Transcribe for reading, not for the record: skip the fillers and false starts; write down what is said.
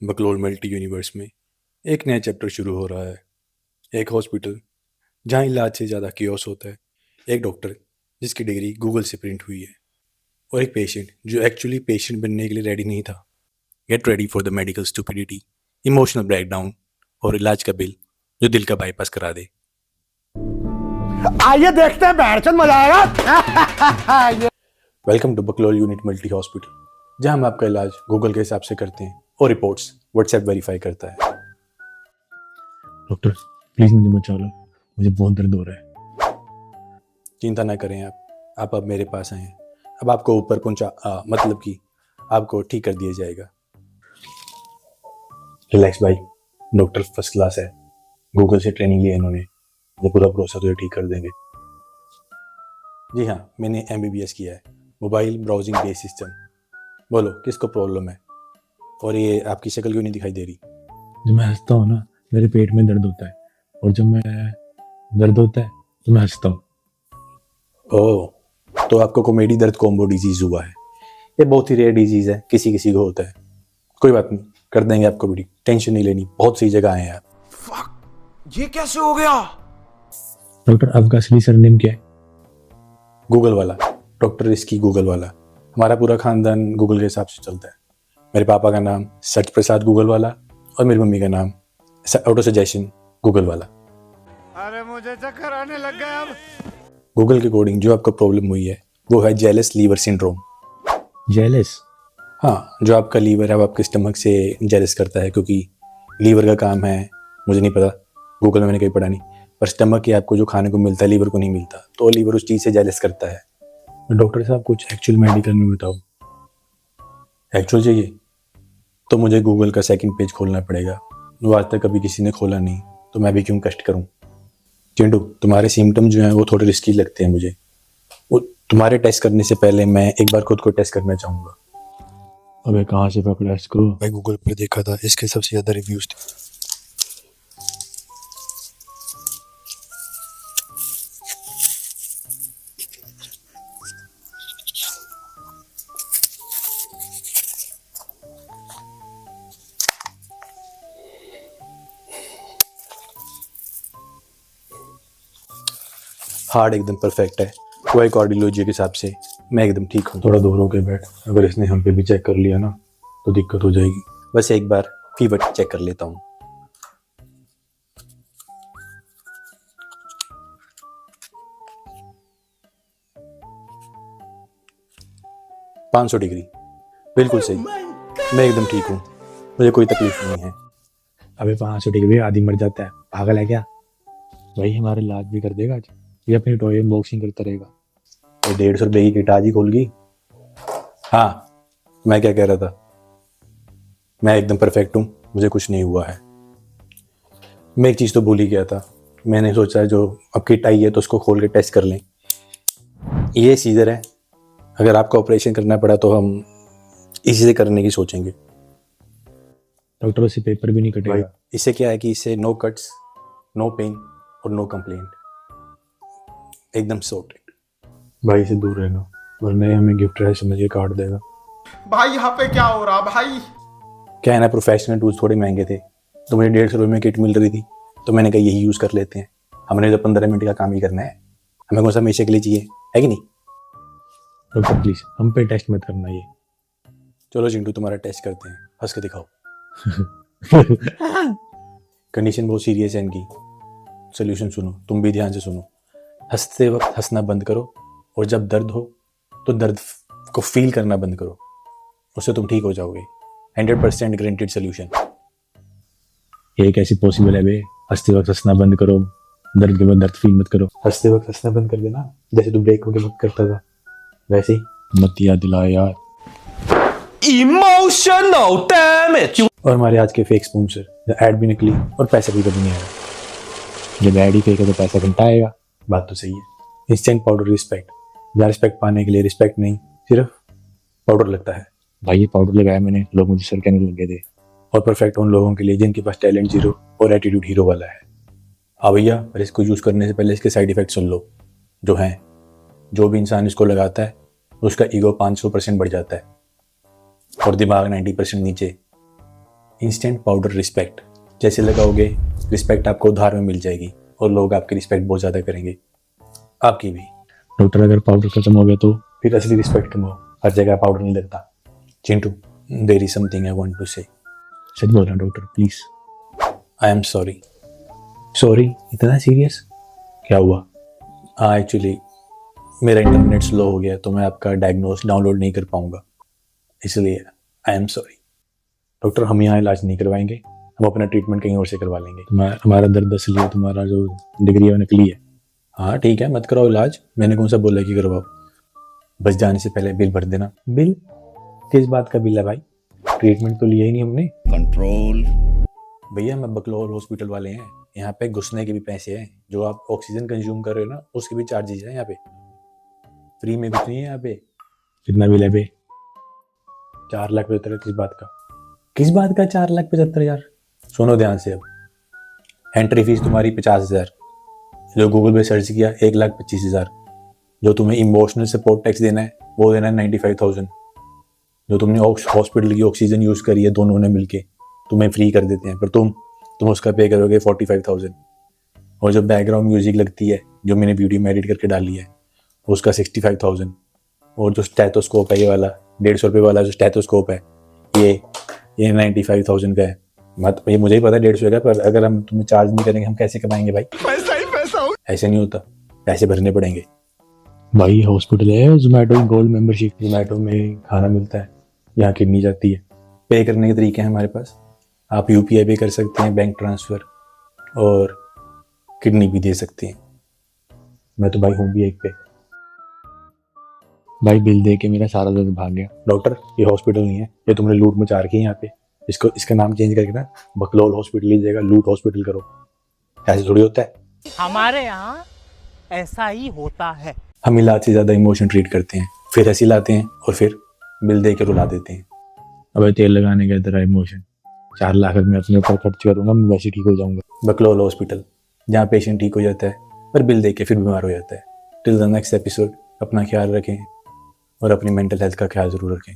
बकलोल multi universe में एक नया चैप्टर शुरू हो रहा है। एक हॉस्पिटल जहां इलाज से ज़्यादा कियोस होता है, एक डॉक्टर जिसकी डिग्री गूगल से प्रिंट हुई है, और एक पेशेंट जो एक्चुअली पेशेंट बनने के लिए रेडी नहीं था। Get ready for the medical stupidity, emotional breakdown और इलाज का बिल जो दिल का बाईपास करा दे। आइए देखते हैं, बैठचंद मजा आएगा। वेलकम टू बकलोल यूनिट मल्टी हॉस्पिटल, जहां हम आपका इलाज गूगल के हिसाब से करते हैं और रिपोर्ट्स व्हाट्सएप वेरीफाई करता है। डॉक्टर प्लीज मुझे बचा लो, मुझे बहुत दर्द हो रहा है। चिंता ना करें आप अब मेरे पास आए हैं। अब आपको ऊपर पहुंचा मतलब कि आपको ठीक कर दिया जाएगा। रिलैक्स भाई, डॉक्टर फर्स्ट क्लास है, गूगल से ट्रेनिंग ली है इन्होंने, मुझे पूरा भरोसा तो ये ठीक कर देंगे। जी हाँ, मैंने MBBS किया है, मोबाइल ब्राउजिंग बेस्ड सिस्टम। बोलो किसको प्रॉब्लम है, और ये आपकी शक्ल क्यों नहीं दिखाई दे रही? जब मैं हंसता हूँ ना, मेरे पेट में दर्द होता है, और जब मैं दर्द होता है तो मैं हंसता हूँ। ओह, तो आपको कॉमेडी दर्द कॉम्बो डिजीज हुआ है। ये बहुत ही रेयर डिजीज है, किसी किसी को होता है। कोई बात नहीं, कर देंगे आपको बड़ी, टेंशन नहीं लेनी, बहुत सी जगह आए हैं आप। ये कैसे हो गया? डॉक्टर आपका असली सरनेम क्या है? गूगल वाला, डॉक्टर रिस्की गूगल वाला। हमारा पूरा खानदान गूगल के हिसाब से चलता है। मेरे पापा का नाम सच प्रसाद गूगल वाला, और मेरी मम्मी का नाम ऑटो सजेशन गूगल वाला। अरे मुझे चक्कर आने लग गया अब। गूगल के अकॉर्डिंग जो आपको प्रॉब्लम हुई है वो है जेलस लीवर सिंड्रोम। जेलस? हाँ, जो आपका लीवर है वो आपके स्टमक से जेलस करता है, क्योंकि लीवर का काम है, मुझे नहीं पता, गूगल में मैंने कहीं पढ़ा नहीं, पर स्टमक के आपको जो खाने को मिलता है लीवर को नहीं मिलता, तो लीवर उस चीज़ से जेलस करता है। डॉक्टर साहब कुछ एक्चुअल मेडिकल में बताओ। एक्चुअल चाहिए तो मुझे गूगल का सेकंड पेज खोलना पड़ेगा, वो आज तक कभी किसी ने खोला नहीं, तो मैं भी क्यों कष्ट करूं। चिंटू, तुम्हारे सिम्टम जो हैं वो थोड़े रिस्की लगते हैं मुझे। वो तुम्हारे टेस्ट करने से पहले मैं एक बार खुद को टेस्ट करना चाहूँगा। अबे कहाँ से पकड़ा इसको? भाई गूगल पर देखा था, इसके सबसे ज़्यादा रिव्यूज थे। हार्ट एकदम परफेक्ट है, कोई कार्डियोलॉजी के हिसाब से मैं एकदम ठीक हूँ। थोड़ा दूर होके बैठ, अगर इसने हम पे भी चेक कर लिया ना तो दिक्कत हो जाएगी। बस एक बार फीवर चेक कर लेता हूँ। 500 डिग्री, बिल्कुल सही। मैं एकदम ठीक हूँ, मुझे कोई तकलीफ नहीं है। अबे 500 डिग्री आदमी मर जाता है, पागल है क्या? भाई हमारे इलाज भी कर देगा आज, ये अपनी टॉय अनबॉक्सिंग करता रहेगा। ये 150 रुपये की किट आज ही खोल गई। हाँ, मैं क्या कह रहा था, मैं एकदम परफेक्ट हूँ, मुझे कुछ नहीं हुआ है। मैं एक चीज़ तो भूल ही गया था, मैंने सोचा जो अब किट आई है तो उसको खोल के टेस्ट कर लें। ये सीजर है, अगर आपको ऑपरेशन करना पड़ा तो हम इसी से करने की सोचेंगे। डॉक्टर उससे पेपर भी नहीं कटेगा। इससे क्या है कि इससे नो कट्स, नो पेन और नो कंप्लेंट, एकदम सॉर्टेड। भाई इसे दूर रहना, वरना ये हमें गिफ्ट है समझ के काट देगा। भाई यहाँ पे क्या हो रहा भाई? क्या है ना, प्रोफेशनल टूल्स थोड़े महंगे थे, तो मुझे 150 रुपये में किट मिल रही थी, तो मैंने कहा यही यूज़ कर लेते हैं। हमने तो 15 मिनट का काम ही करना है, हमें कौन सा हमेशा के लिए चाहिए, है कि नहीं? डॉक्टर प्लीज हम पे टेस्ट मत करना ये। चलो चिंटू, तुम्हारा टेस्ट करते हैं, हंस के दिखाओ। कंडीशन बहुत सीरियस है इनकी, सोल्यूशन सुनो, तुम भी ध्यान से सुनो। हंसते वक्त हंसना बंद करो, और जब दर्द हो तो दर्द को फील करना बंद करो, उससे तुम ठीक हो जाओगे। 100% गारंटेड सोल्यूशन। ये कैसे पॉसिबल है बे? हंसते वक्त हंसना बंद करो, दर्द के बाद दर्द फील मत करो। हंसते वक्त हंसना बंद कर देना, जैसे तू ब्रेक होके वक्त करता था वैसे ही। मत याद दिला यार। Emotional damage। और हमारे आज के फेक स्पॉन्सर, ऐड भी निकली और पैसा भी कभी नहीं आया। जब ऐड ही फेंक है तो पैसा घंटा आएगा। बात तो सही है। इंस्टेंट पाउडर रिस्पेक्ट, जहाँ रिस्पेक्ट पाने के लिए रिस्पेक्ट नहीं, सिर्फ पाउडर लगता है। भाई ये पाउडर लगाया मैंने, लोग मुझे सर कहने लगे थे। और परफेक्ट उन लोगों के लिए जिनके पास टैलेंट जीरो और एटीट्यूड हीरो वाला है। हाँ भैया, पर इसको यूज़ करने से पहले इसके साइड इफेक्ट सुन लो जो हैं। जो भी इंसान इसको लगाता है उसका ईगो 500% बढ़ जाता है, और दिमाग 90% नीचे। इंस्टेंट पाउडर रिस्पेक्ट, जैसे लगाओगे रिस्पेक्ट आपको उधार में मिल जाएगी और लोग आपकी रिस्पेक्ट बहुत ज़्यादा करेंगे, आपकी भी। डॉक्टर अगर पाउडर खत्म हो गया तो? फिर असली रिस्पेक्ट कमाओ, हर जगह पाउडर नहीं लगता। Chintu, there is something I want to say. सच बोल रहा हूँ doctor, please. I am sorry. Sorry? इतना सीरियस? क्या हुआ? हाँ एक्चुअली मेरा इंटरनेट स्लो हो गया तो मैं आपका डायग्नोस डाउनलोड नहीं कर पाऊंगा, इसलिए आई एम सॉरी। डॉक्टर हम यहाँ इलाज नहीं करवाएंगे, हम अपना ट्रीटमेंट कहीं और से करवा लेंगे। हमारा दर्द असली है, तुम्हारा जो डिग्री है वो नकली है। हाँ ठीक है, मत कराओ इलाज, मैंने कौन सा बोला कि करवाओ। बस जाने से पहले बिल भर देना। बिल? किस बात का बिल है भाई? ट्रीटमेंट तो लिया ही नहीं हमने। कंट्रोल। भैया मैं बकलोल हॉस्पिटल वाले हैं, यहाँ पे घुसने के भी पैसे हैं, जो आप ऑक्सीजन कंज्यूम कर रहे हो ना उसके भी चार्जेस हैं यहाँ पे, फ्री में कुछ नहीं है यहाँ पे। कितना बिल है बे? 4,75,000। किस बात का 4,75,000? सुनो ध्यान से, अब एंट्री फीस तुम्हारी 50,000, जो गूगल पे सर्च किया 1,25,000, जो तुम्हें इमोशनल सपोर्ट टैक्स देना है वो देना है 95,000, जो तुमने हॉस्पिटल की ऑक्सीजन यूज़ करी है दोनों ने मिलके तुम्हें फ्री कर देते हैं, पर तुम उसका पे करोगे 45,000। और जो बैकग्राउंड म्यूजिक लगती है जो मैंने वीडियो में एडिट करके डाली है उसका 65,000। और जो स्टेथोस्कोप है ये वाला 150 रुपये वाला जो स्टेथोस्कोप है ये 95,000 का है। मत ये मुझे ही पता है 150 का, पर अगर हम तुम्हें चार्ज नहीं करेंगे हम कैसे कमाएंगे भाई? पैसा ही पैसा हो। ऐसे नहीं होता, पैसे भरने पड़ेंगे। भाई हॉस्पिटल है जोमेटो गोल्ड मेंबरशिप। जोमेटो में खाना मिलता है, यहाँ किडनी जाती है। पे करने के तरीके हैं हमारे पास, आप यूपीआई भी कर सकते हैं, बैंक ट्रांसफ़र, और किडनी भी दे सकते हैं। मैं तो भाई हूँ भी एक पे। भाई बिल दे के मेरा सारा दर्द भाग गया। डॉक्टर ये हॉस्पिटल नहीं है, ये तुमने लूट मचा रखी है यहाँ पे, इसका नाम चेंज करके ना बकलोल हॉस्पिटल लीजिएगा, लूट हॉस्पिटल करो। ऐसे थोड़ी होता है, हमारे यहाँ ऐसा ही होता है। हम इलाज से ज़्यादा इमोशन ट्रीट करते हैं, फिर हंसी लाते हैं और फिर बिल दे के रुला देते हैं। अबे तेल लगाने का तेरा इमोशन, 4 लाख मैं अपने ऊपर खर्च करूंगा, मैं वैसे ठीक हो जाऊंगा। बकलोल हॉस्पिटल, जहाँ पेशेंट ठीक हो जाता है पर बिल दे के फिर बीमार हो जाता है। टिल द नेक्स्ट एपिसोड, अपना ख्याल रखें और अपनी मेंटल हेल्थ का ख्याल ज़रूर रखें।